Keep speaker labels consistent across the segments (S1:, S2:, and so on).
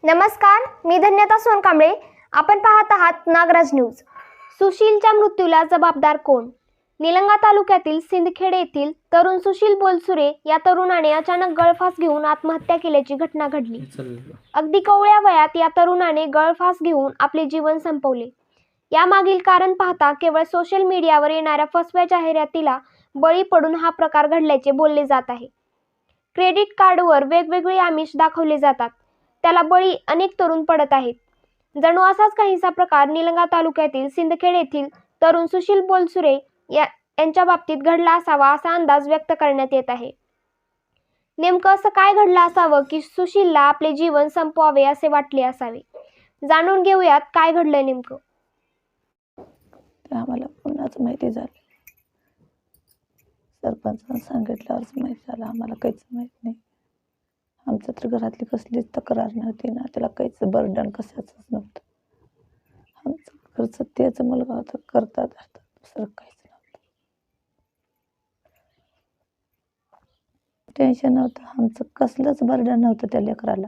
S1: नमस्कार, मी धन्यता सोनकांबळे. आपण पाहत आहात नागराज न्यूज. सुशीलच्या मृत्यूला जबाबदार कोण? निलंगा तालुक्यातील सिंदखेड येथील तरुण सुशील बोलसुरे या तरुणाने अचानक गळफास घेऊन आत्महत्या केल्याची घटना घडली. अगदी कवळ्या वयात या तरुणाने गळफास घेऊन आपले जीवन संपवले. यामागील कारण पाहता केवळ सोशल मीडियावर येणाऱ्या फसव्या जाहिरातीला बळी पडून हा प्रकार घडल्याचे बोलले जात आहे. क्रेडिट कार्डवर वेगवेगळे आमिष दाखवले जातात. त्याला बळी अनेक तरुण पडत आहेत. जणू असाच काहीसा प्रकार निलंगा तालुक्यातील सिंदखेड येथील तरुण सुशील बोलसुरे यांच्या बाबतीत घडला असावा असा अंदाज व्यक्त करण्यात येत आहे. नेमकं असं काय घडलं असावं की सुशीलला आपले जीवन संपवावे असे वाटले असावे? जाणून घेऊयात काय घडलं नेमकं.
S2: आम्हाला पुन्हाच माहिती झाली. सरपंचानं सांगितल्यावरच माहिती झालं. आम्हाला काहीच माहीत नाही. आमच्या तर घरातली कसलीच तक्रार नव्हती ना, त्याला काहीच बर्डन कशाचंच नव्हतं. आमचं घरचं त्याचा मुलगा होता, करता धरता दुसरं काहीच नव्हतं. टेन्शन नव्हतं, आमचं कसलंच बर्डन नव्हतं त्या लेकराला.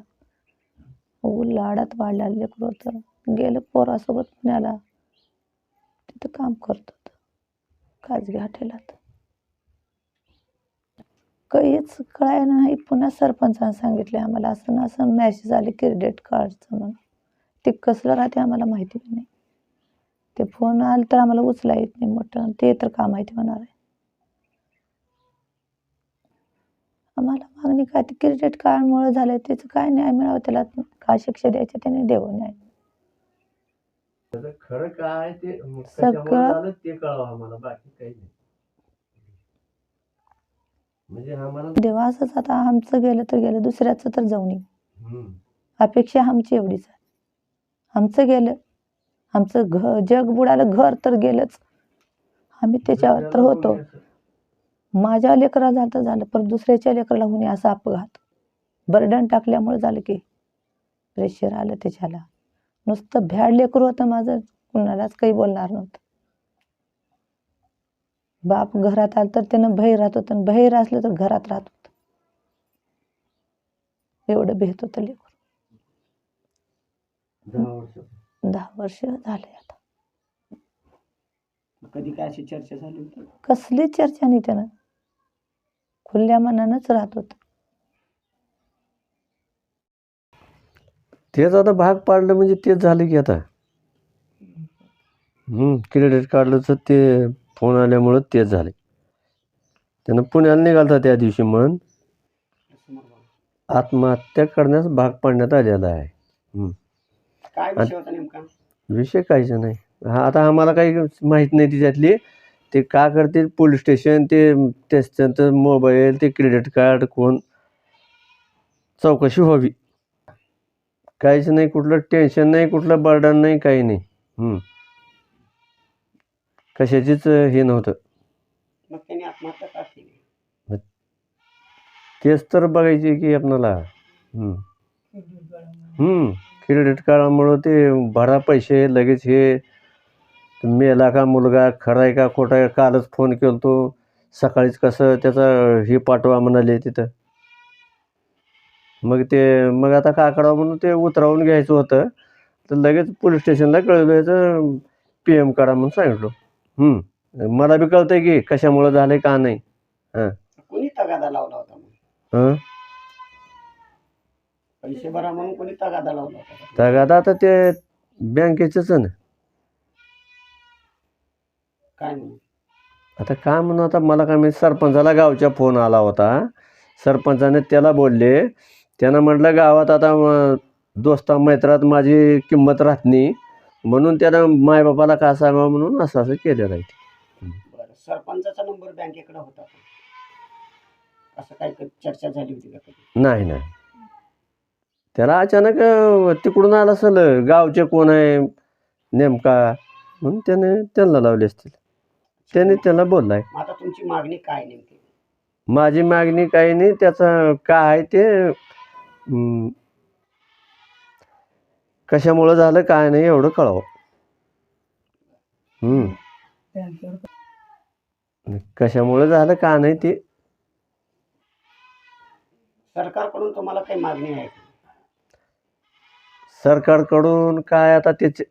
S2: लाडात वाढलेलं लेकरं होतं. गेलं पोरासोबत पुण्याला, तिथं काम करत होतं खाजगी हॉटेलात. काहीच कळाय नाही. पुन्हा सरपंचानं सांगितले आम्हाला असं ना असं मॅसेज आले क्रेडिट कार्डचं म्हणून. ते कसलं राहते आम्हाला माहिती नाही. ते फोन आलं तर आम्हाला उचला येत नाही मोठं, ते तर का माहिती होणार आहे. आम्हाला मागणी काय, ते क्रेडिट कार्डमुळे झालं त्याचं काय न्याय मिळावं, त्याला काय शिक्षा द्यायची त्याने देऊ न्याय.
S3: खरं काय ते
S2: सगळं
S3: ते कळावं आम्हाला, बाकी काही नाही. म्हणजे आम्हाला
S2: देवा असंच आता आमचं गेलं तर गेलं, दुसऱ्याचं तर जाऊ नये. अपेक्षा आमची एवढीच आहे. आमचं गेलं, आमचं जग बुडालं, घर तर गेलंच. आम्ही त्याच्यावर तर होतो. माझ्या लेकरा झालं तर झालं, पण दुसऱ्याच्या लेकराला होणे असा अपघात बर्डन टाकल्यामुळे झालं की प्रेशर आलं त्याच्याला. नुसतं भ्याड लेकरू होतं माझं, कुणालाच काही बोलणार नव्हतं. बाप घरात आलं तर त्यानं बाहेर राहत होतं, आणि बाहेर असलं तर घरात राहत होतं. एवढं भेट होतं लेकरू. 10 वर्ष झाले आता.
S3: कधी काय अशी चर्चा झाली होती?
S2: कसली चर्चा नाही, त्यानं खुल्या मनानंच राहत होतं.
S4: तेच आता भाग पाडलं म्हणजे तेच झालं की आता क्रेडिट कार्डचं ते फोन आल्यामुळं तेच झाले. त्यानं पुण्याला निघालता त्या दिवशी म्हणून आत्महत्या करण्यास भाग पाडण्यात आलेला आहे.
S3: काय विषय होता नेमका?
S4: विषय काहीच नाही. हा आता आम्हाला काही माहीत नाही त्याच्यातली. ते का करते पोलीस स्टेशन, ते त्यांचं मोबाईल, ते क्रेडिट कार्ड कोण चौकशी व्हावी. काहीच नाही, कुठलं टेन्शन नाही, कुठलं बर्डन नाही, काही नाही. कशाचीच हे नव्हतं.
S3: मग त्यांनी आत्महत्या का केली?
S4: तेच तर बघायचे की आपणाला. क्रेडिट कार्डामुळं ते भरा पैसे लगेच, हे मेला का मुलगा, खरा आहे का खोटा आहे. कालच फोन केला तो सकाळीच, कसं त्याचा हे पाठवा म्हणाले तिथं. मग आता का करावं म्हणून ते उतरावून घ्यायचं होतं, तर लगेच पोलीस स्टेशनला कळवायचं, PM करा म्हणून सांगितलं. मला बी कळतंय की कशामुळं झालंय का नाही.
S3: कोणी तगादा लावला होता? पैसे भरा म्हणून कोणी तगादा लावला होता?
S4: तगादा आता ते बँकेचंच ना.
S3: काय म्हणून?
S4: आता काय म्हणून, आता मला काय माहिती. सरपंचाला गावच्या फोन आला होता. सरपंचाने त्याला बोलले, त्यानं म्हटलं गावात आता दोस्ता मैत्रात माझी किंमत राहत नाही, म्हणून त्यानं मायबापाला का सांगावं म्हणून असं केलेलं आहे.
S3: बरं, सरपंचाचा नंबर बँकेकडे होता का? असं काही चर्चा झाली होती का कधी?
S4: नाही. त्याला अचानक तिकडून आला असेल, गावचे कोण आहे नेमका म्हणून त्यांना लावले असतील. त्याला बोललाय.
S3: आता तुमची मागणी काय नेमकी?
S4: माझी मागणी काही नाही, त्याचं काय आहे ते कशामुळं झालं काय नाही एवढं कळावं. कशामुळं झालं का नाही ते.
S3: सरकारकडून तुम्हाला काही मागणी आहे का?
S4: सरकारकडून काय आता त्याचे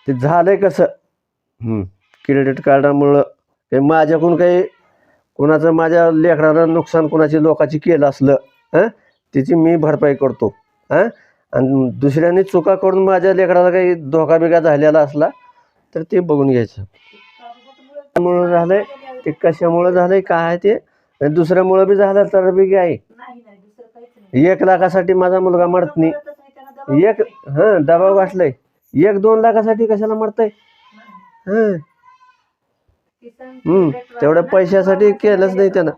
S4: ते झालंय कसं क्रेडिट कार्डामुळं ते माझ्याकडून काही कोणाचं माझ्या लेकरानं नुकसान कोणाची लोकाची केलं असलं त्याची मी भरपाई करतो आणि दुसऱ्यांनी चुका करून माझ्या लेकराला काही धोका बिका झालेला असला तर ते बघून घ्यायचं. त्यामुळं झालंय ते कशामुळं झालंय काय ते आणि दुसऱ्यामुळं बी झालं तर बी काय 1 लाखासाठी माझा मुलगा मरत नाही. दबाव वाटलंय 1-2 लाखासाठी कशाला मरतय. तेवढ्या पैशासाठी केलंच नाही त्यानं.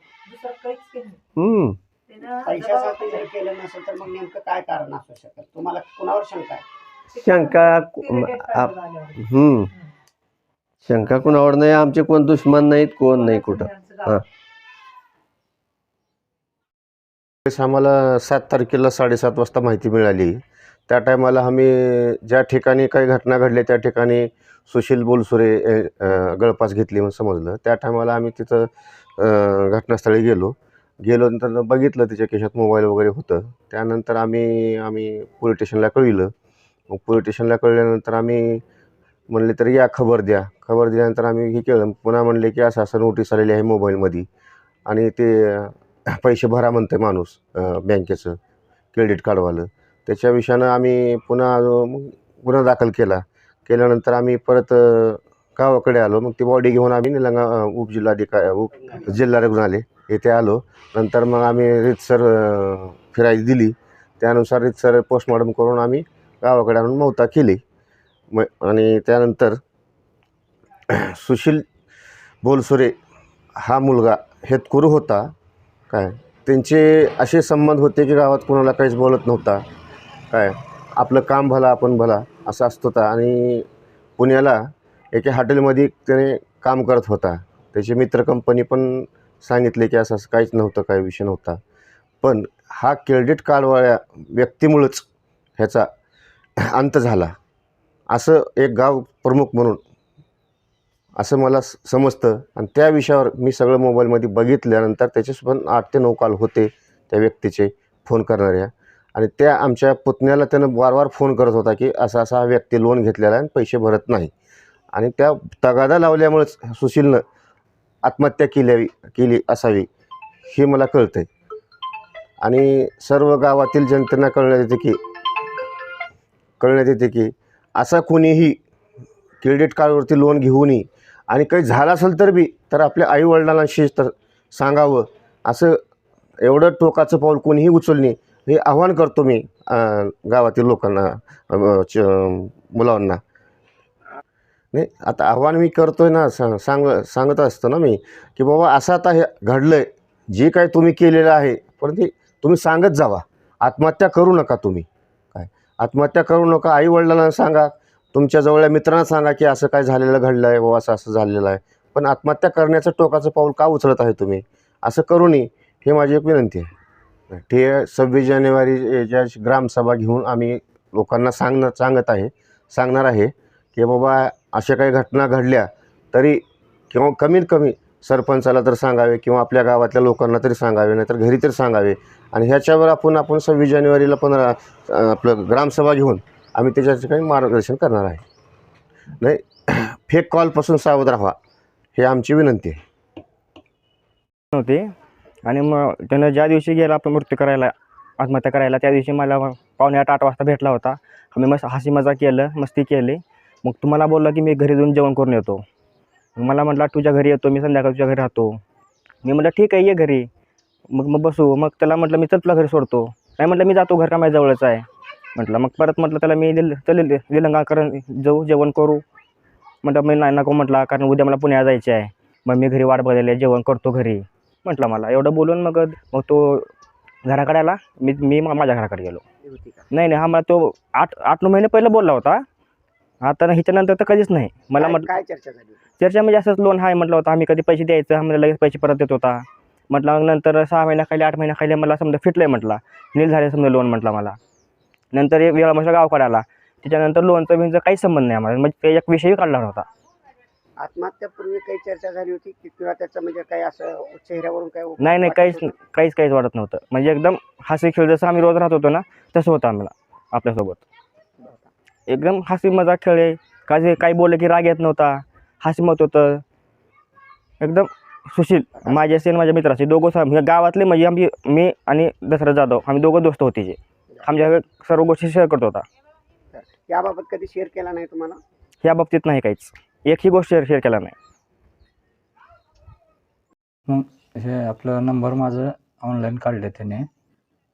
S3: पैशासाठी जर केलं नसेल तर मग नेमकं काय कारण असू शकेल? तुम्हाला कुणावर शंका आहे?
S4: शंका कुणावर नाही. आमचे कोण दुश्मन नाहीत, कोण नाही कुठं.
S5: आम्हाला 7 तारखेला 7:30 वाजता माहिती मिळाली. त्या टायमाला आम्ही ज्या ठिकाणी काही घटना घडल्या त्या ठिकाणी सुशील बोलसुरे गळफास घेतली म्हणून समजलं. त्या टायमाला आम्ही तिथं घटनास्थळी गेलो नंतर बघितलं तिच्या खिशात मोबाईल वगैरे होतं. त्यानंतर आम्ही पोलीस स्टेशनला कळविलं. मग पोलीस स्टेशनला कळल्यानंतर आम्ही म्हणले तर या खबर दिल्यानंतर आम्ही हे केलं. पुन्हा म्हणले की असं नोटीस आलेली आहे मोबाईलमध्ये आणि ते पैसे भरा म्हणते माणूस बँकेचं क्रेडिट कार्डवालं. त्याच्या विषयानं आम्ही पुन्हा गुन्हा दाखल केल्यानंतर आम्ही परत गावाकडे आलो. मग ती बॉडी घेऊन आम्ही निलंगा जिल्हा रुग्णालय येथे आलो. नंतर मग आम्ही रीतसर फिरायला दिली. त्यानुसार रीतसर पोस्टमॉर्टम करून आम्ही गावाकडे आणून मौता केली. आणि त्यानंतर सुशील बोलसुरे हा मुलगा हेतकुरू होता. त्यांचे असे संबंध होते की गावात कोणाला काहीच बोलत नव्हता. आपलं काम भला आपण भला असं असत होता. आणि पुण्याला एका हॉटेलमध्ये त्याने काम करत होता. त्याची मित्र कंपनी पण सांगितले की असं काहीच नव्हतं, काही विषय नव्हता. पण हा क्रेडिट कार्डवाल्या व्यक्तीमुळंच ह्याचा अंत झाला असं एक गाव प्रमुख म्हणून असं मला समजतं. आणि त्या विषयावर मी सगळं मोबाईलमध्ये बघितल्यानंतर त्याचे पण 8 ते 9 कॉल होते त्या व्यक्तीचे फोन करणाऱ्या. आणि त्या आमच्या पुतण्याला त्यानं वारंवार फोन करत होता की असा हा व्यक्ती लोन घेतलेला आहे आणि पैसे भरत नाही. आणि त्या तगादा लावल्यामुळेच सुशीलनं आत्महत्या केली असावी हे मला कळतं आहे. आणि सर्व गावातील जनतेला कळण्यात येते की असा कोणीही क्रेडिट कार्डवरती लोन घेऊनही आणि काही झालं असेल तर आपल्या आईवडिलांशी तर सांगावं. असं एवढं टोकाचं पाऊल कोणीही उचलणे हे आव्हान करतो मी गावातील लोकांना, मुलांना. नाही आता आव्हान मी करतोय ना, सांगत असतो ना मी की बाबा असं आता हे घडलं आहे. जे काय तुम्ही केलेलं आहे पण ते तुम्ही सांगत जावा. आत्महत्या करू नका. तुम्ही आत्महत्या करू नका. आईवडिलांना सांगा, तुमच्या जवळच्या मित्रांना सांगा की असं काय झालेलं घडलं आहे बाबा, असं झालेलं आहे. पण आत्महत्या करण्याचं टोकाचं पाऊल का उचलत आहे तुम्ही? असं करू नये हे माझी एक विनंती आहे. ते 26 जानेवारी ज्या ग्रामसभा घेऊन आम्ही लोकांना सांगणार आहे की बाबा अशा काही घटना घडल्या तरी किंवा कमीत कमी सरपंचाला तर सांगावे किंवा आपल्या गावातल्या लोकांना तरी सांगावे, नाहीतर घरी तरी सांगावे. आणि ह्याच्यावर आपण 26 जानेवारीला आपलं ग्रामसभा घेऊन आम्ही त्याच्याचं काही मार्गदर्शन करणार आहे. नाही फेक कॉलपासून सावध राहा हे आमची विनंती आहे.
S6: होते. आणि मग त्यानं ज्या दिवशी गेला आपण आत्महत्या करायला त्या दिवशी मला 7:45-8 वाजता भेटला होता. आम्ही मस्त हसी मजा केलं, मस्ती केली. मग तुम्हाला बोलला की मी घरी जाऊन जेवण करून येतो. मला म्हटला तुझ्या घरी येतो मी, संध्याकाळी तुझ्या घरी राहतो. मी म्हटलं ठीक आहे ये घरी. मग बसू. मग त्याला म्हटलं मी चल तुला घरी सोडतो. नाही म्हटलं मी जातो, घर का माझ्या जवळच आहे म्हटलं. मग परत म्हटलं त्याला मी निलंगाकडे जाऊ जेवण करू म्हटलं. मी नाही नको म्हटला, कारण उद्या मला पुण्याला जायचे आहे. मग मी घरी वाट बघायला जेवण करतो घरी म्हटलं मला. एवढं बोलून मग तो घराकडे आला. मी माझ्या घराकडे गेलो. नाही हा मला तो 8-9 महिने पहिलं बोलला होता. आता ह्याच्यानंतर तर कधीच नाही. मला म्हटलं
S3: काय चर्चा झाली?
S6: चर्चा म्हणजे असंच लोन आहे म्हटलं होतं. आम्ही कधी पैसे द्यायचं, आम्हाला लगेच पैसे परत देत होता म्हटलं. मग नंतर 6 महिन्याखाली 8 महिन्याखाली मला समजा फिटलं आहे म्हटला, नील झाले समजा लोन म्हटलं मला. नंतर एक वेळा माझ्या गावाकडे आला. त्याच्यानंतर लोनचं काहीच संबंध नाही आम्हाला. म्हणजे ते एक विषयही काढला होता.
S3: आत्महत्यापूर्वी काही चर्चा झाली होती की किंवा त्याचं म्हणजे काही असं चेहऱ्यावरून काही
S6: नाही काहीच वाटत नव्हतं. म्हणजे एकदम हसी खेळ जसं आम्ही रोज राहत होतो ना तसं होतं आम्हाला आपल्यासोबत. एकदम हसी मजाक खेळले. काही बोललं की राग येत नव्हता, हसीमत होतं एकदम. सुशील माझ्याशी आणि माझ्या मित्राशी दोघं गावातले म्हणजे आमची मी आणि दशरथ जाधव आम्ही दोघं दोस्त होते जे आमच्या सर्व गोष्टी शेअर करत होता.
S3: तर याबाबत कधी शेअर केला नाही तुम्हाला?
S6: या बाबतीत नाही काहीच, एकही गोष्ट शेअर केला नाही.
S7: मग हे आपलं नंबर माझं ऑनलाईन काढले त्याने,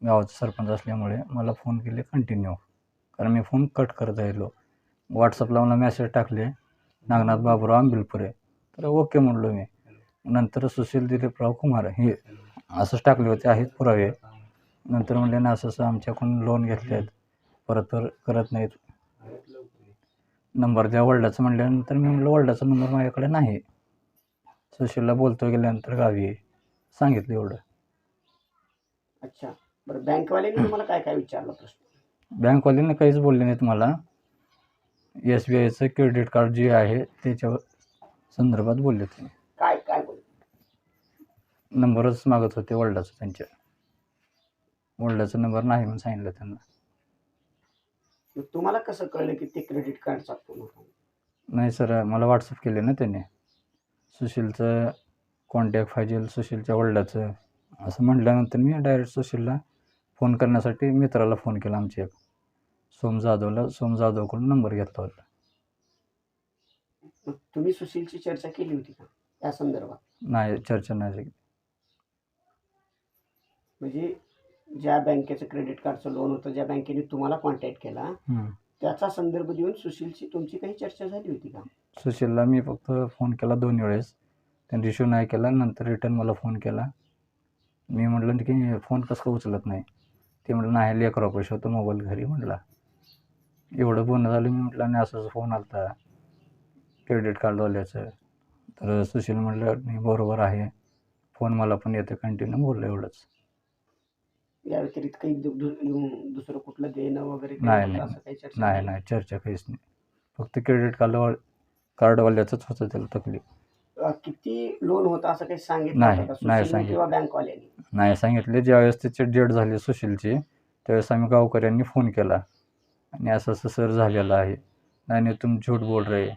S7: गावाचा सरपंच असल्यामुळे मला फोन केले कंटिन्यू, कारण मी फोन कट करत राहिलो. व्हॉट्सअपला मला मेसेज टाकले नागनाथ बाबूराव आंबिलपुरे, तर ओके म्हणलो मी. नंतर सुशील दिलीपराव कुमार हे असंच टाकले होते, आहेत पुरावे. नंतर म्हणले ना असं आमच्याकडून लोन घेतले आहेत, परत करत नाहीत, नंबर द्या वडिलाचं. म्हटल्यानंतर मी म्हटलं वडिलाचा नंबर माझ्याकडे नाही. सुशीलला बोलतो गेल्यानंतर गावी सांगितलं एवढं.
S3: अच्छा, बरं बँकवाल्यांनी तुम्हाला काय काय विचारलं प्रश्न?
S7: बँकवाल्यांनी काहीच बोलले नाहीत मला. SBIचं क्रेडिट कार्ड जे आहे त्याच्या संदर्भात बोलले ते.
S3: काय काय बोलले?
S7: नंबरच मागत होते वडिलाचं, त्यांच्या वडिलाचा नंबर नाही म्हणून सांगितलं त्यांना.
S3: मग तुम्हाला कसं कळलं की ते क्रेडिट कार्डचा फोन होता?
S7: नाही सर, मला व्हॉट्सअप केले ना त्याने, सुशीलचं कॉन्टॅक्ट पाहिजे सुशीलच्या वडिलाचं असं म्हटल्यानंतर मी डायरेक्ट सुशीलला फोन करण्यासाठी मित्राला फोन केला, आमच्या एक सोम जाधवकडून नंबर घेतला होता.
S3: मग तुम्ही सुशीलची चर्चा केली होती का या संदर्भात?
S7: नाही, चर्चा नाही झाली.
S3: म्हणजे ज्या बँकेचं क्रेडिट कार्डचं लोन होतं, ज्या बँकेने तुम्हाला कॉन्टॅक्ट केला त्याचा संदर्भ देऊन सुशीलची तुमची काही चर्चा झाली होती का?
S7: सुशीलला मी फक्त फोन केला 2 वेळेस, त्यांनी रिसिव्ह नाही केला. नंतर रिटर्न मला फोन केला. मी म्हटलं की फोन कसं काय उचलत नाही? ते म्हटलं नाही, लेकरा पैसे होतं मोबाईल घरी. म्हटला एवढं बोलणं झालं. मी म्हटलं आणि असंच फोन आला होता क्रेडिट कार्डवाल्याचं. तर सुशील म्हटलं नाही बरोबर आहे, फोन मला पण येतं कंटिन्यू. बोललं एवढंच.
S3: या व्यतिरिक्त काही दुसरं कुठलं देणं वगैरे काही
S7: नाही
S3: होतं
S7: नाही
S3: असं काही चर्चा
S7: नाही
S3: झाली?
S7: नाही चर्चा काहीच नाही. फक्त क्रेडिट कार्डवाल्याचंच होतं त्याला तकलीफ.
S3: किती लोन होतं असं काही सांगितलं
S7: नाही,
S3: होतं का
S7: नाही
S3: सुशीलने किंवा बँकवाल्यांनी?
S7: नाही सांगितले. ज्यावेळेस त्याची डेट झाली सुशीलची त्यावेळेस आम्ही गावकऱ्यांनी फोन केला आणि असं असं सर झालेलं आहे. नाही नाही तुम झूठ बोल रहे,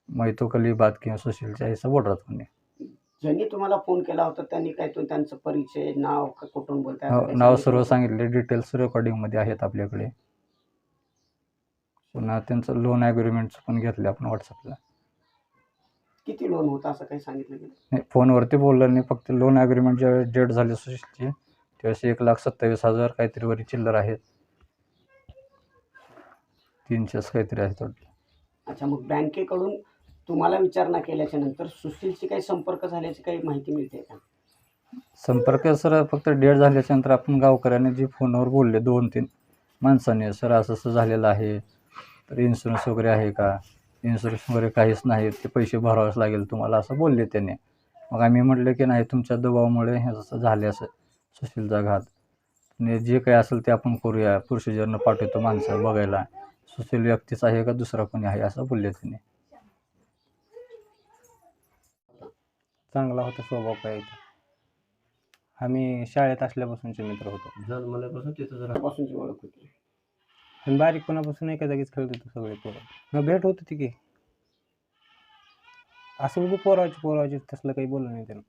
S7: मैं तो कल ही बात की सुशीलच्या ऐसा बोल रहा था.
S3: ज्यांनी तुम्हाला फोन केला होता त्यांनी काय तो त्यांचं परिचय, नाव कुठून बोलताय असं काही
S7: नाव
S3: सांगितलं
S7: सर्व
S3: होतं?
S7: सांगितले, डिटेल्स रेकॉर्डिंगमध्ये आहेत आपल्याकडे. पुन्हा त्यांचं लोन ॲग्रीमेंटचं पण घेतलं आपण व्हॉट्सअपला.
S3: किती लोन होतं असं काही सांगितलं गेलं?
S7: नाही, फोनवरती बोललं नाही, फक्त लोन ॲग्रीमेंट ज्यावेळेस डेट झाली सुशीलची त्यावेळेस 1,27,000 काहीतरी वरी चिल्लर आहेत, 300 काहीतरी आहेत वाटतं.
S3: अच्छा, मग बँकेकडून तुम्हाला विचारणा केल्याच्या नंतर सुशीलशी काही संपर्क झाल्याची काही माहिती मिळते का?
S7: संपर्क सर फक्त डेट झाल्याच्यानंतर आपण गावकऱ्यांनी जे फोनवर बोलले 2-3 माणसाने, सर असं असं झालेलं आहे, तर इन्शुरन्स वगैरे आहे का? इन्शुरन्स वगैरे काहीच नाही, ते पैसे भरावेच लागेल तुम्हाला असं बोलले त्याने. मग आम्ही म्हटलं की नाही, तुमच्या दबावामुळे हे असं झाले, असं सुशीलचा घात, आणि जे काही असेल ते आपण करूया, प्रोसिजरनं पाठवतो माणसं बघायला, सुशील व्यक्तीच आहे का दुसरा कोणी आहे असं बोलले त्याने.
S6: चांगला होता स्वभाव काय इथं. आम्ही शाळेत असल्यापासूनचे मित्र होतो.
S4: जन्मल्यापासून तिथं जरा
S3: त्यापासूनची ओळख होती.
S6: आणि बारीकपणापासून एका जागीच खेळत होतो सगळे पोरं. मग भेट होत होती की असं पोराची तसलं काही बोललं नाही त्यानं.